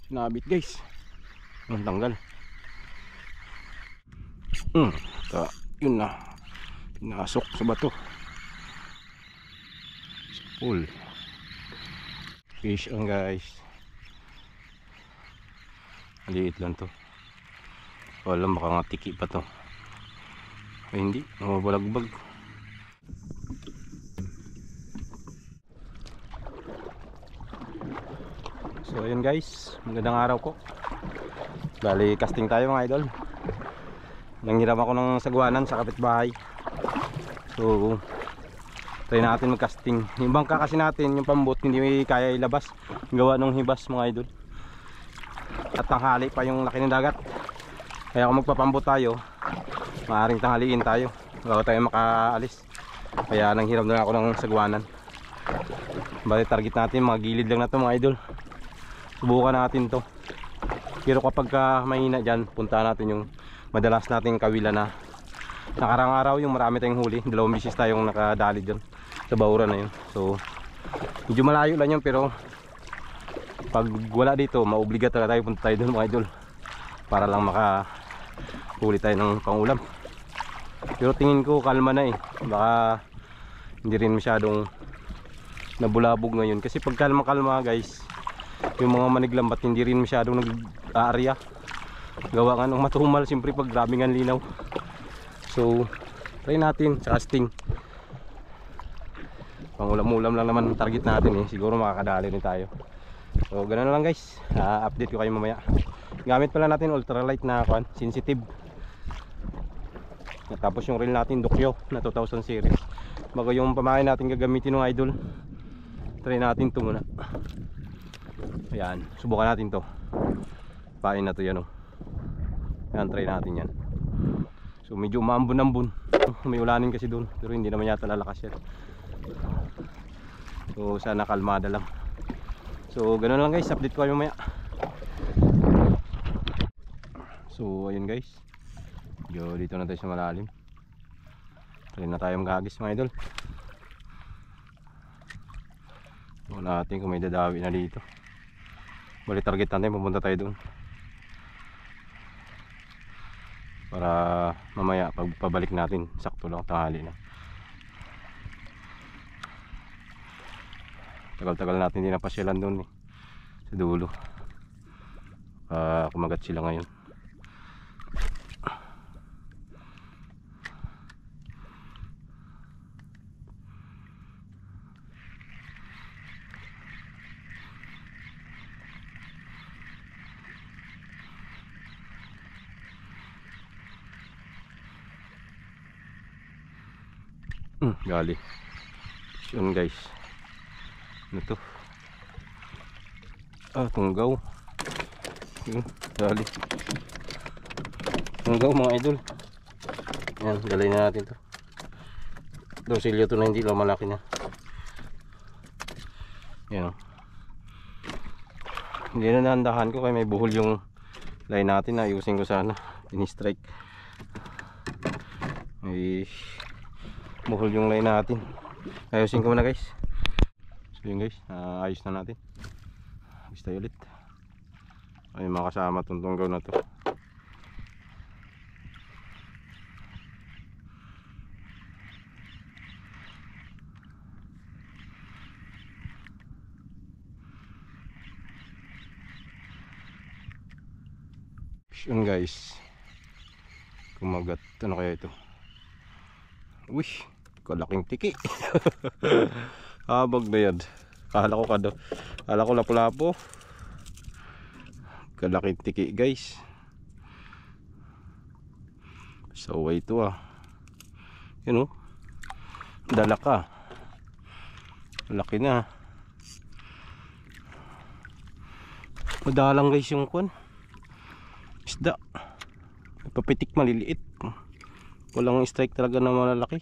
Sinabit guys. Ang tanggal. Yun na. Pinasok sa bato. Sa pool. Fish on guys. Maliit lang to. Alam, baka nga tiki pa to. Ay hindi, namabalagbag. So ayun guys, magandang araw po. Bali casting tayo mga idol. Nanghiram ako ng sagwanan sa kapitbahay. So try natin mag-casting. Yung bangka kasi natin, yung pambot, hindi may kaya ilabas. Gawa ng hibas mga idol. At tanghali pa yung laki ng dagat. Kaya kung magpapambot tayo, maaaring tanghaliin tayo bago tayo makaalis. Kaya nanghiram na ako ng sagwanan. Bali target natin, mga gilid lang na to mga idol. Subukan natin to. Pero kapag mahina dyan, punta natin yung madalas nating kawila na nakarang araw yung marami tayong huli. 2 bisis tayong nakadali dyan sa bauran na yun. So medyo malayo lang yun, pero pag wala dito, maobliga talaga tayo, punta tayo doon mga idol, para lang makahuli tayo ng pangulam. Pero tingin ko kalma na eh. Baka hindi rin masyadong nabulabog ngayon. Kasi pag kalma guys, yung mga maniglambat hindi rin masyadong nag-aarya. Gawa nga ng matumal siyempre pag grabing ang linaw. So try natin sa casting. Pangulam-ulam lang naman ang target natin eh. Siguro makakadali rin tayo. So ganoon lang guys, update ko kayo mamaya. Gamit pala natin ultralight na sensitive. Tapos yung reel natin Dokyo na 2000 series. Bago yung pamain natin gagamitin ng idol, try natin ito muna. Ayan, subukan natin to. Pain na to yan oh. Ayan, try natin yan. So medyo umambon-ambon. May ulanin kasi doon, pero hindi naman yata lalakas yan. So sana kalmada lang. So ganoon lang guys, update ko kayo mamaya. So ayun guys, dito na tayo sa malalim. Try na tayo maghagis mga idol. So natin kung may dadawi na dito. Bali target natin, pupunta tayo doon para mamaya pag pabalik natin sakto lang, tanghali na. Tagal-tagal natin din napasyalan doon eh, sa dulo. Kumagat sila ngayon. Gali. Yun guys. Ano to? Tunggaw. Yun, gali. Tunggaw mga idol. Yan, dalhin na natin to. Dosilyo to na, hindi lang malaki na. Yan o. Hindi na nahandahan ko kaya may buhol yung line natin. Ayusin ko sana. Ini-strike. May buhol yung line natin. Ayusin ko muna guys. So yun guys, ayos na natin. Ayos tayo ulit. Ay mga kasama itong tunggaw na to. Yun guys, kumagat. Ano kaya ito? Uy, kalaking tiki. Habag na yan. Kala ko lapu-lapo. Kalaking tiki guys. Saway ito Yun o, dala ka. Laki na. Madalang guys yung kwan isda. Papitik maliliit. Walang strike talaga na malalaki.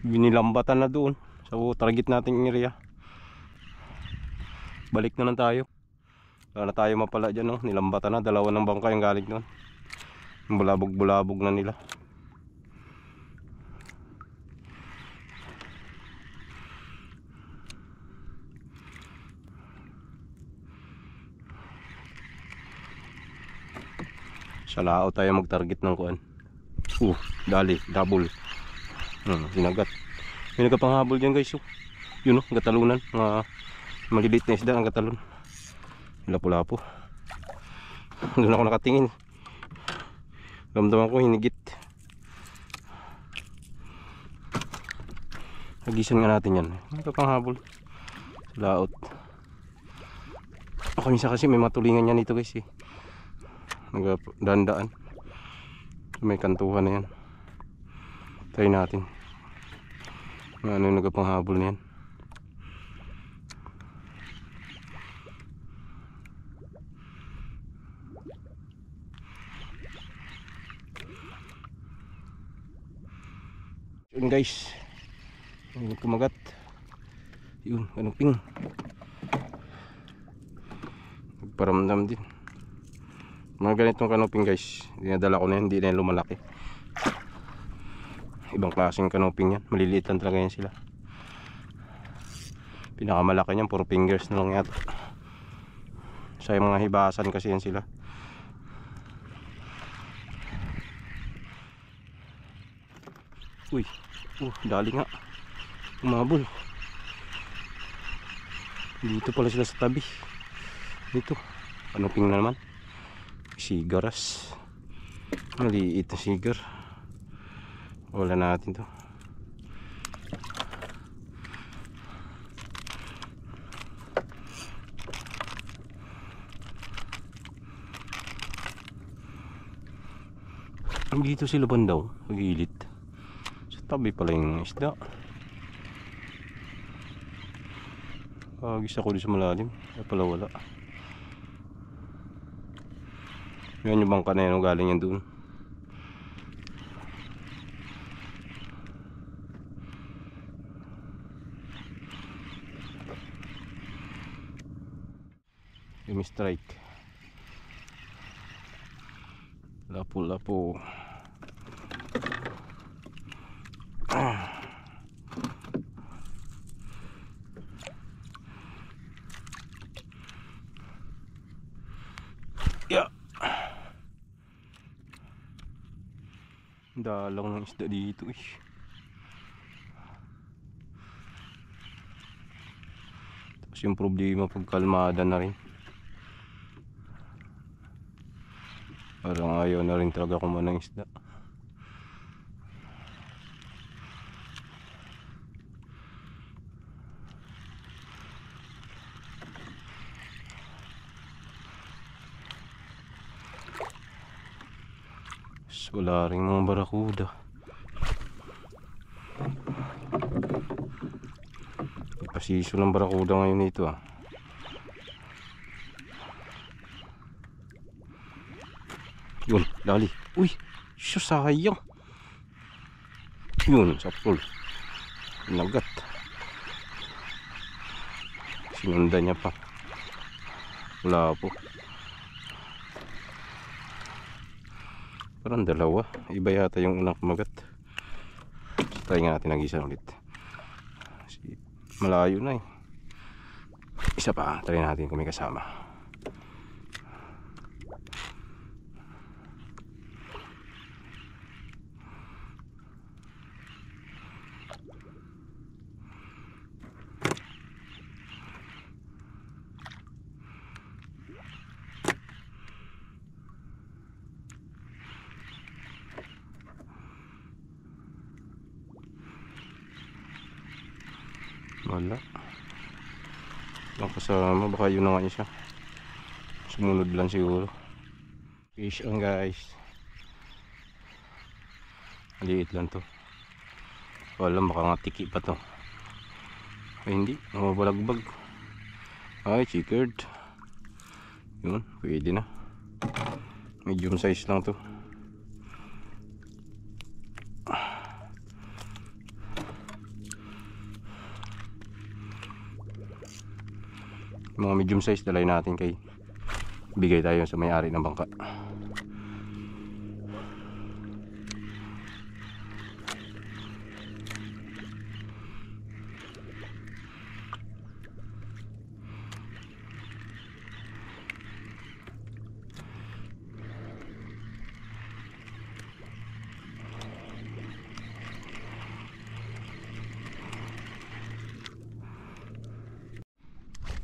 Binilambatan na doon. So target nating area. Balik na lang tayo. Wala na tayo mapala dyan nilambatan na. 2 ng bangka yung galing doon. Bulabog-bulabog na nila. Sa lao tayo mag target ng kuan. Dali, double. Sinagat. May nagpanghabol dyan guys. Yun gatalunan. Mga maliliit na isda ang gatalon. Lapu-lapu. Doon ako nakatingin. Ramdaman ko hinigit. Hagisan nga natin yan. May nagpanghabol. Sa laot. Ako minsan kasi may matulingan yan dito guys nagdandaan. May kantuhan na yan. Try natin. Ano yung nagpanghabol na yan. Yun guys. Yung kumagat. Yun, kanuping. Nagparamdam din. Mga ganitong kanuping guys, dinadala ko na yan, hindi na yan lumalaki. Ibang klaseng kanuping yan, maliliit lang talaga yan sila. Pinakamalaki niyan, puro fingers na lang yata. Sa mga hibasan kasi yan sila. Uy, dali nga. Umabol. Dito pala sila sa tabi. Dito, kanuping na naman. Sigaras. Maliit na sigar. Wala natin to. Dito sila bandaw, pag-ilit. Sa tabi pala yung isda. Pagis ako doon sa malalim. Kaya pala wala. Yan yung bangka na yan, galing yan doon. Yung strike. Lapu-lapu. Yeah. Dalang ng isda dito Tapos yung problema pagkalmada na rin. Parang ayaw na rin talaga kumain ng isda. Wala rin mga barakuda. Ipasiso ng barakuda ngayon ito Yun, dali. Uy, sayang. Yun, sapul. Nagat. Sinundan niya pa. Wala po. Parang dalawa. Iba yata yung unang kumagat. Try nga natin nag-isa ulit. Malayo na Isa pa. Try natin kung may kasama. Wala. Ang kasama, baka yun na nga siya. Sumunod lang siguro. Fish on guys. Maliit lang to. Wala, baka nga tiki pa to. Ay hindi, mabalagbag. Ay, chickered. Yun, pwede na. Medium size lang to. Mga medium size dalay natin kay bigay tayo sa may-ari ng bangka.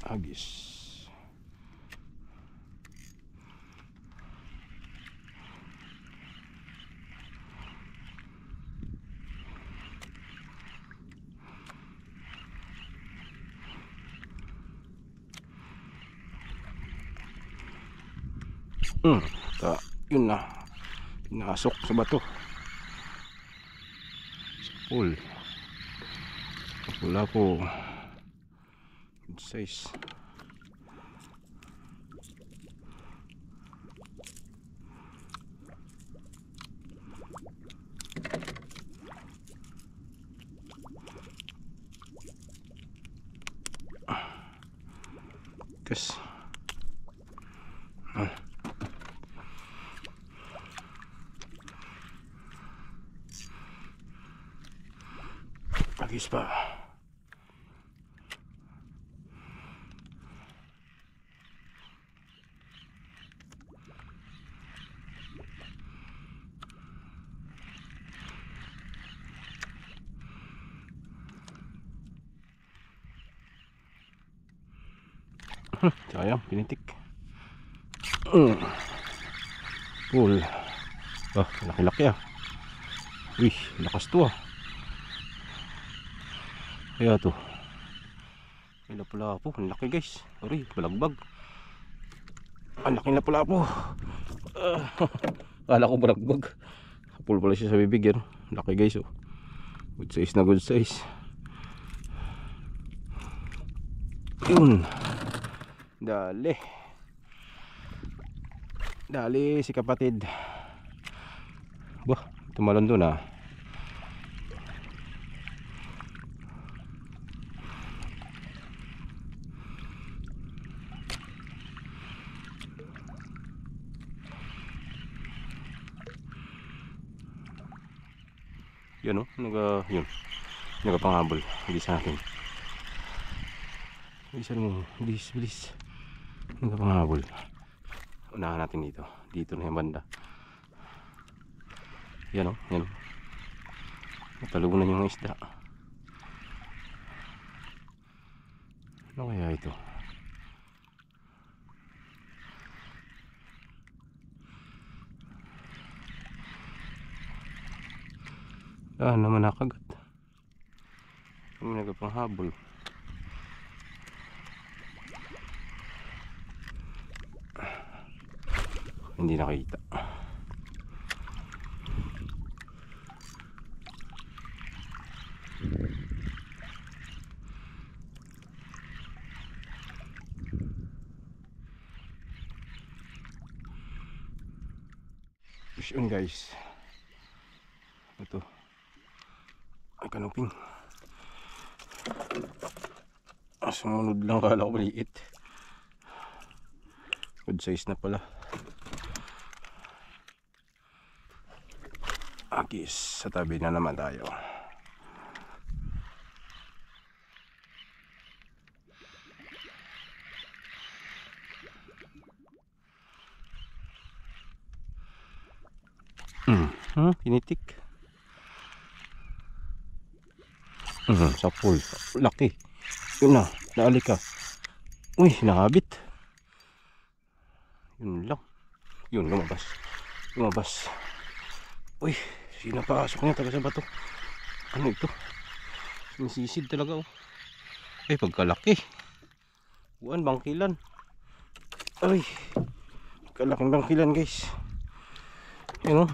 Agis. Yun na, pinasok sa bato sa pool. Wala po, good size. Kas agis pa. Sayang, pinitik. Cool. Laki-laki ah. Uy, lakas to ah. Kaya to. May lapu-lapu. Ang laki guys. Sorry, balagbag. Ang laki lapu-lapu. Kala ko balagbag. Pool pala siya sa bibig yan. Laki guys oh. Good size na good size. Yun. Dali. Dali si kapatid. Bah, tumalon doon ah. Yan oh, yun. Nagapanghabol. Hindi sa akin. Bilisan mo, bilis, bilis. Nagapanghabol. Unahan natin dito. Dito na yung banda. Yan oh, yan. Natalunan yung isda. Ano kaya ito? Naman nakagat. Kami nagapanghabol. Hindi nakita. Push on guys. Ito ay kanuping. Sumunod lang, kala ko maliit. Good size na pala. Agis, sa tabi na naman tayo. Pinitik. Sa pool. Laki. Yun na, naali ka. Uy, nakabit. Yun lang. Yun, lumabas. Lumabas. Uy, sinapasok niya talaga sa bato. Ano ito? Sumisisid talaga oh. Ay, pagkalaki. Buwan, bangkilan. Ay, kalaking bangkilan guys. Yun oh.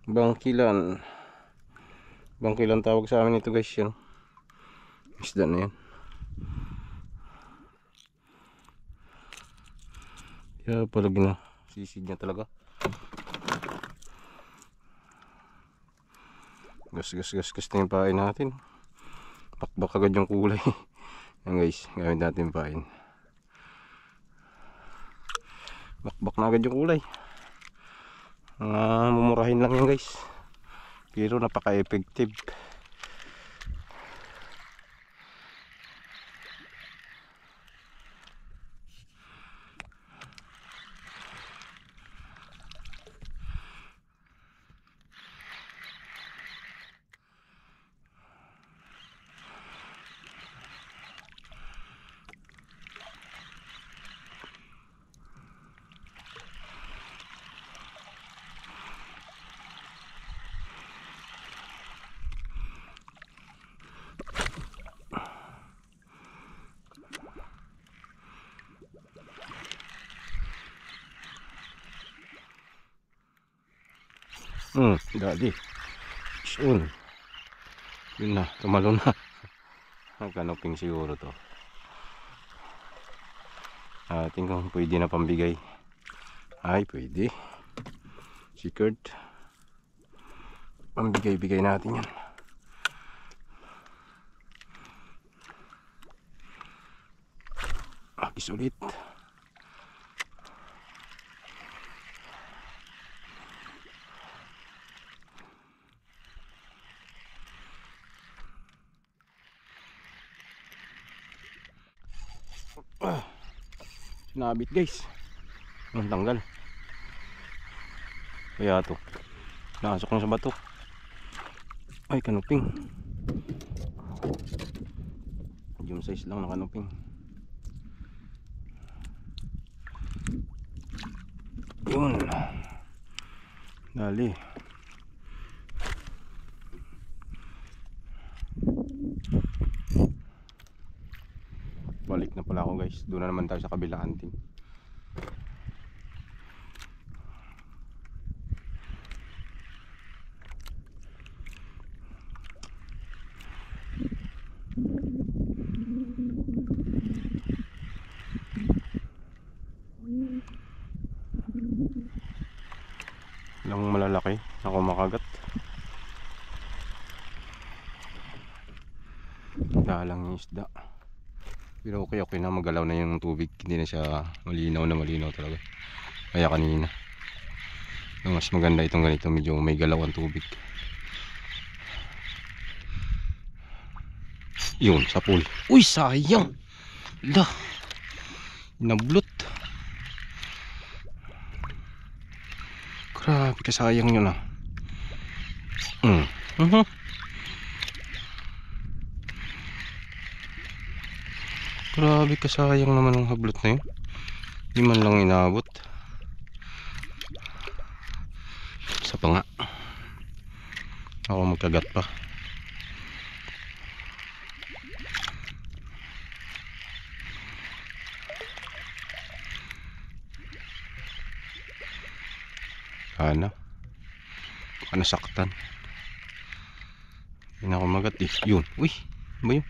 Bangkilan. Bangkilan tawag sa amin ito guys. Yun. Isda na yan. Kaya palagi na sisid niya talaga. Gas na yung pain natin. Bakbak agad yung kulay. Yan guys, gamit natin pain. Bakbak na agad yung kulay. Mumurahin lang yan guys. Pero napaka-effective. Dali. Yun. Yun na, tumalo na. Ang kanoping siguro to. Ating kung pwede na pambigay. Ay, pwede. Secret. Pambigay-bigay natin yan. Agis ulit. Sinabit guys. Ang tanggal. Kaya to. Nakasok na sa bato. Ay, kanuping. Medium size lang na kanuping. Yun. Dali. Balik na pala ako guys. Doon na naman tayo sa kabilang anting. Lang malalaki na kumakagat. Dalang yung isda. Pero okay na, magalaw na yung tubig. Hindi na siya malinaw talaga. Kaya kanina mas maganda itong ganito, medyo may galaw ang tubig. Yun, sa pool. Uy, sayang. Lah, nablot. Grabe ka, sayang yun ah. Grabe ka, sayang naman ang hablot na yun. Di man lang inabot. Isa pa nga. Ako magkagat pa. Sana. Baka nasaktan. Hindi na ako magat eh. Yun. Uy. Ano ba yun?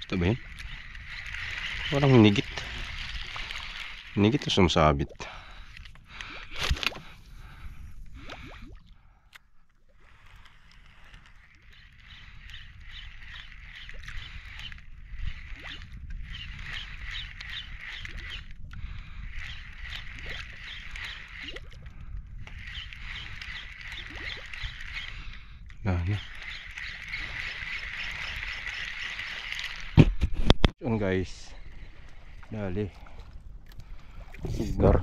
Basta ba yun? Parang hinigit. Hinigit o sumasabit. Yan. Yun guys. Dali. Sigar.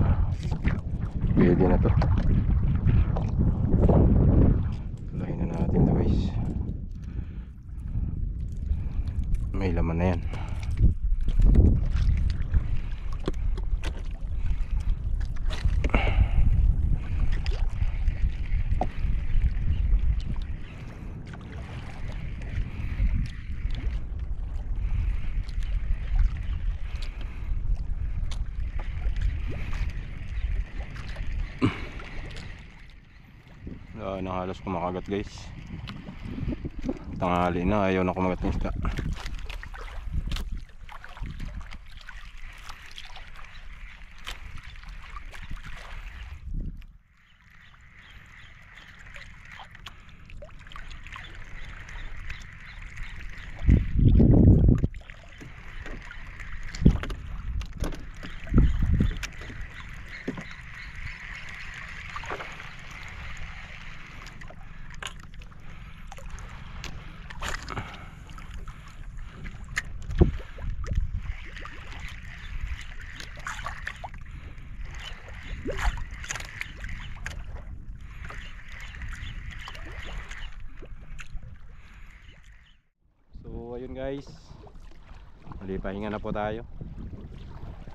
Pwede na to. Tulahin na natin to guys. May laman na yan. Na halos kumakagat guys. Tanghali na, ayaw na kumagat ng isda. Ayun guys, malipahinga na po tayo.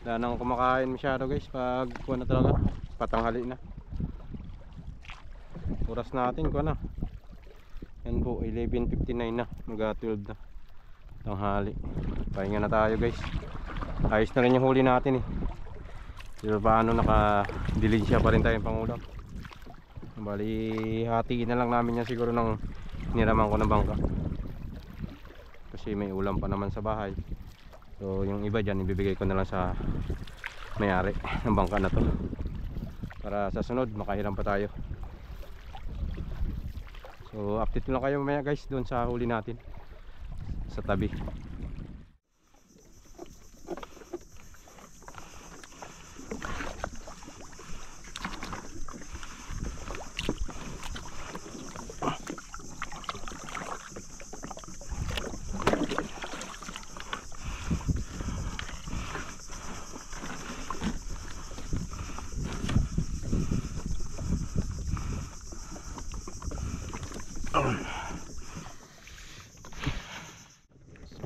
Wala nang kumakain masyado guys pag kuha na talaga, patanghali na. Oras natin kuha na. Yan po, 11:59 na, mag 12 na tanghali. Pahinga na tayo guys. Ayos na rin yung huli natin eh. Pero paano naka-delay siya pa rin tayong pangulam. Bali hatiin na lang namin yan siguro ng niraman ko ng bangka, kasi may ulam pa naman sa bahay. So yung iba dyan ibibigay ko na lang sa may-ari ng bangka na to, para sa sunod makahiram pa tayo. So update lang kayo mamaya guys doon sa huli natin sa tabi.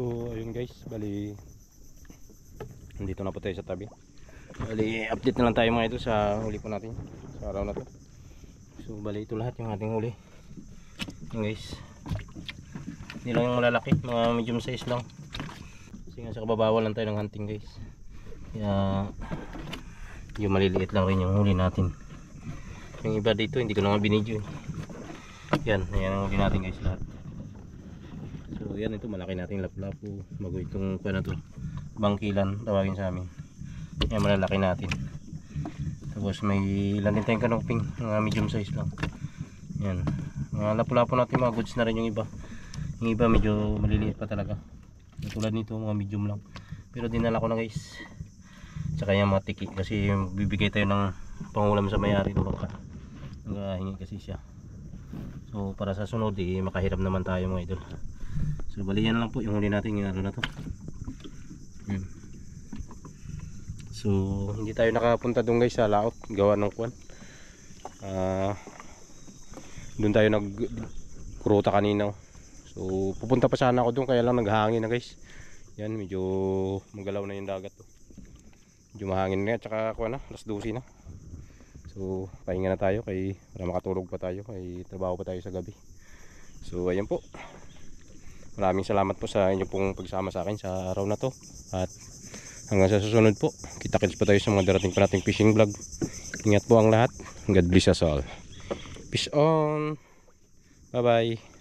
So ayun guys, bali nandito na po tayo sa tabi. Bali update na lang tayo mga ito sa huli po natin sa araw na to. So bali ito lahat yung ating huli. Yung guys, hindi lang yung malalaki, mga medium size lang, kasi nga sa kababawal lang tayo ng hunting guys, kaya yung maliliit lang rin yung huli natin. Yung iba dito hindi ko na nga binidyo. Yan ang huli natin guys lahat. So yan, ito malaki nating lapu-lapu, bago itong na to, bangkilan tawagin sa amin. Yan malalaki natin. Tapos may ilan din tayong kanuping, mga medium size lang. Yan, mga lapu-lapu natin, mga goods na rin yung iba. Yung iba medyo maliliit pa talaga, tulad nito mga medium lang, pero dinala ko na guys. Tsaka yung mga tiki, kasi bibigay tayo ng pangulam sa may-ari ng bangka, naghahingi kasi siya. So para sa sunod makahiram naman tayo mga idol. So bali yan lang po yung huli natin yung araw na to. So hindi tayo nakapunta doon guys sa laot, gawa ng kwan. Doon tayo nagkuruta kanina. So pupunta pa sana ako doon, kaya lang naghahangin na guys. Yan, medyo magalaw na yung dagat to. Medyo mahangin nga, tsaka kwan na, alas 12 na. So pahinga na tayo para makatulog pa tayo, kay trabaho pa tayo sa gabi. So ayan po, maraming salamat po sa inyo pong pagsama sa akin sa araw na to, at hanggang sa susunod po, kita-kits pa tayo sa mga darating pa nating fishing vlog. Ingat po ang lahat, God bless us all. Peace on, bye bye.